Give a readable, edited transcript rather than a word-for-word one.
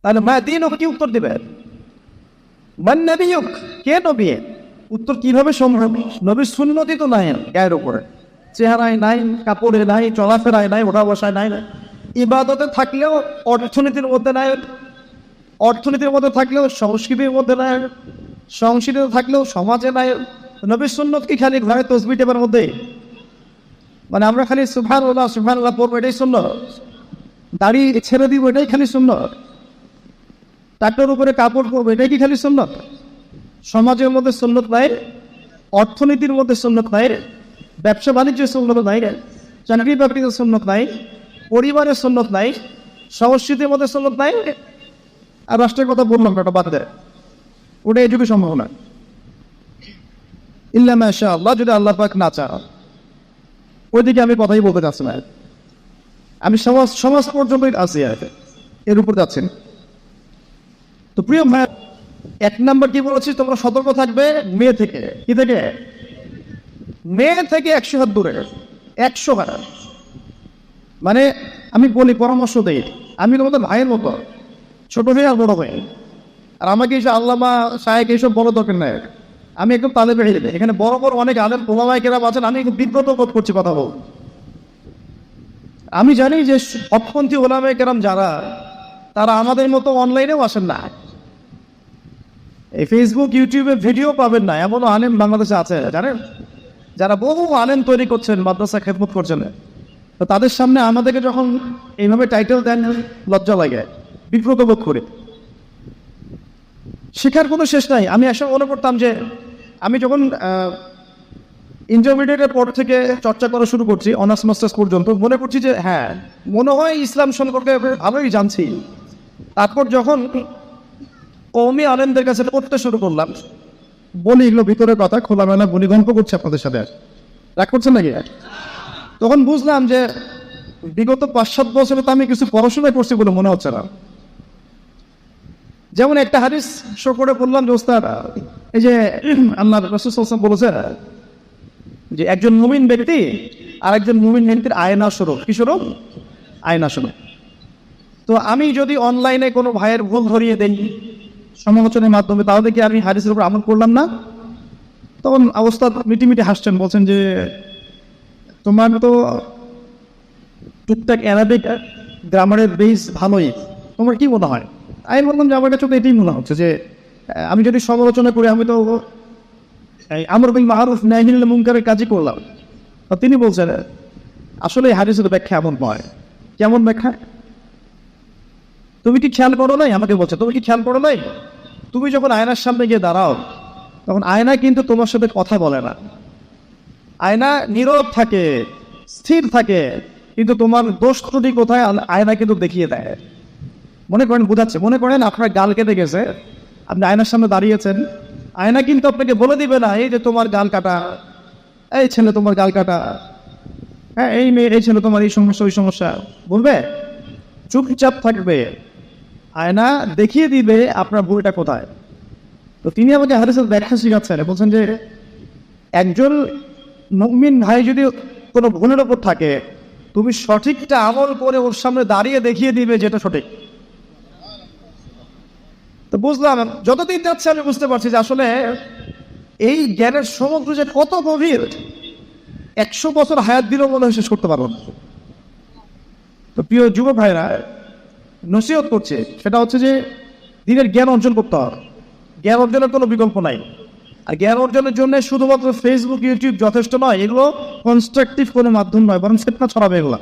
তাহলে মা দিন ওকে কি উত্তর দেবে? মান নবিয়ুক, কে নবী? উত্তর কিভাবে সম্ভব? নবীর সুন্নতি তো নাই গায়ের উপরে, চেহারায় নাই, কাপড়ে নাই, চলাফেরায় নাই, ওঠা বসায় নাই, ইবাদতে থাকলেও অর্থনীতির মধ্যে নাই, অর্থনীতির মধ্যে থাকলেও সংস্কৃতির মধ্যে নাই, সংস্কৃতিতে থাকলেও সমাজে নাই। নবীর সুন্নত কি খালি ঘরে তসবিহ টেপের মধ্যে? মানে আমরা খালি সুবহানাল্লাহ সুবহানাল্লাহ পড়বো, এটাই সুন্নত? দাড়ি ছেড়ে দিব, এটাই খালি সুন্নত? টাকটার উপরে কাপড় পরবো, এটাই কি খালি সুন্নত? সমাজের মধ্যে সুন্নত নাই, অর্থনীতির মধ্যে সুন্নত নাই, ব্যবসা বাণিজ্যের সুন্নত নাই, চাকরি বাকরিতে সুন্নত নাই, পরিবারের সুন্নত নাই, সংস্কৃতির মধ্যে সুন্নত নাই। আর রাষ্ট্রের কথা বললাম ওটা বাদ দেয়, ওটা এই যুগে সম্ভব না। ইল্লা মাশা আল্লাহ, যদি আল্লাহ পাক না চান। ওইদিকে আমি কথাই বলতে চাচ্ছি না, আমি সমাজ সমাজ পর্যন্তই আছি, এর উপর যাচ্ছেন। তো প্রিয় ভাই, এক নাম্বার কি বলেছি, তোমরা সতর্ক থাকবে মেয়ে থেকে। কি থেকে? মেয়ে থেকে 100 হাত দূরে, 100 হাত। মানে আমি বলি, পরামর্শ দেই, আমি তোমাদের ভাইয়ের মতো, ছোট হয়ে আর বড় হয়ে। আর আমাকে এসে আল্লামা সাহেব এইসব বড় দরকার নেই, আমি একদম তালে বেড়ে দেবে। এখানে বড় বড় অনেক আলেম ওলামায়ে কেরাম আছেন, আমি একটু বিব্রত বোধ করছি কথা বল। আমি জানি যে হকপন্থী ওলামায়ে কেরাম যারা, তারা আমাদের মতো অনলাইনেও আসেন না, এই ফেসবুক ইউটিউবে ভিডিও পাবেন না, এমনও আলেম বাংলাদেশে আছে জানেন, যারা বহু আলেম তৈরি করছেন, মাদ্রাসা খেদমত করছেন। তো তাদের সামনে আমাদেরকে যখন এইভাবে টাইটেল দেন, লজ্জা লাগে, বিব্রত বোধ করে। শেখার কোনো শেষ নাই। আমি আসলে মনে করতাম যে আমি যখন ইন্টারমিডিয়েটের পর থেকে চর্চা করা শুরু করছি, অনার্স মাস্টার্স পর্যন্ত, মনে করছি যে হ্যাঁ, মনে হয় ইসলাম সম্পর্কে ভালোই জানছি। তারপর যখন কওমি আলেমদের কাছে পড়তে শুরু করলাম, বলি এগুলো ভিতরের কথা, খোলামেলা বলি, গল্প করছি আপনাদের সাথে, রাগ করছেন নাকি? তখন বুঝলাম যে বিগত 5-7 বছরে তো আমি কিছু পড়াশোনায় করছি বলে মনে হচ্ছে না। যেমন একটা হাদিস শো করে বললাম যে ওস্তাদ, এই যে আল্লাহ রাসূল সাল্লাল্লাহু আলাইহি ওয়াসাল্লাম বলেছে যে একজন মুমিন ব্যক্তি আর একজন মুমিন ব্যক্তির আয়না স্বরূপ। কি স্বরূপ? আয়না স্বরূপ। তো আমি যদি অনলাইনে কোনো ভাইয়ের ভুল ধরিয়ে দেই সমালোচনার মাধ্যমে, তাহলে কি আমি হাদিসের উপর আমল করলাম না? তখন ওস্তাদ মিটিমিটি হাসছেন, বলছেন যে তোমার তো টুকটাক অ্যারাবিক গ্রামারের বেস ভালোই, তোমার কি মনে হয়? আমি বললাম যে আমার কাছে তো এটাই মনে হচ্ছে যে আমি যদি সমালোচনা করি, আমি তো আমর বিল মারুফ নাহি আনিল মুনকারের কাজই করলাম। তো তিনি বলছেন আসলে এই হাদিসের ব্যাখ্যা এমন নয়। কেমন ব্যাখ্যা? তুমি কি খেয়াল করো নাই? আমাকে বলছে তুমি কি খেয়াল করো নাই, তুমি যখন আয়নার সামনে গিয়ে দাঁড়াও, তখন আয়না কিন্তু তোমার সাথে কথা বলে না, আয়না নীরব থাকে, স্থির থাকে, কিন্তু তোমার দোষ ত্রুটি কোথায় আয়না কিন্তু দেখিয়ে দেয়। মনে করেন বুঝাচ্ছে, মনে করেন আপনার গাল কেটে গেছে, আপনি আয়নার সামনে দাঁড়িয়েছেন, আয়না কিন্তু আপনাকে বলে দিবে না এই যে তোমার গাল কাটা, এই ছেলে তোমার গাল কাটা, হ্যাঁ এই মেয়ে, এই ছেলে তোমার এই সমস্যা ওই সমস্যা, বলবে? চুপচাপ থাকবে, আয়না দেখিয়ে দিবে আপনার ভুলটা কোথায়। তো তিনি আমাকে হাদিসের ব্যাখ্যা শিখাচ্ছেন, বলছেন যে একজন মুমিন ভাই যদি কোনো ভুলের ওপর থাকে, তুমি সঠিকটা আমল করে ওর সামনে দাঁড়িয়ে দেখিয়ে দিবে যেটা সঠিক। তো বুঝলাম, যতদিন যাচ্ছে আমি বুঝতে পারছি যে আসলে এই জ্ঞানের সমুদ্র যে কত গভীর, 100 বছর হায়াত দিলেও মনে হয় শেষ করতে পারবো না। তো প্রিয় যুবক ভাইরা, নসিহত করছে সেটা হচ্ছে যে দিনের জ্ঞান অর্জন করতে হবে, জ্ঞান অর্জনের কোনো বিকল্প নাই। আর জ্ঞান অর্জনের জন্য শুধুমাত্র ফেসবুক ইউটিউব যথেষ্ট নয়, এগুলো কনস্ট্রাকটিভ কোনো মাধ্যম নয়, বরং ফিতনা ছড়াবে এগুলো।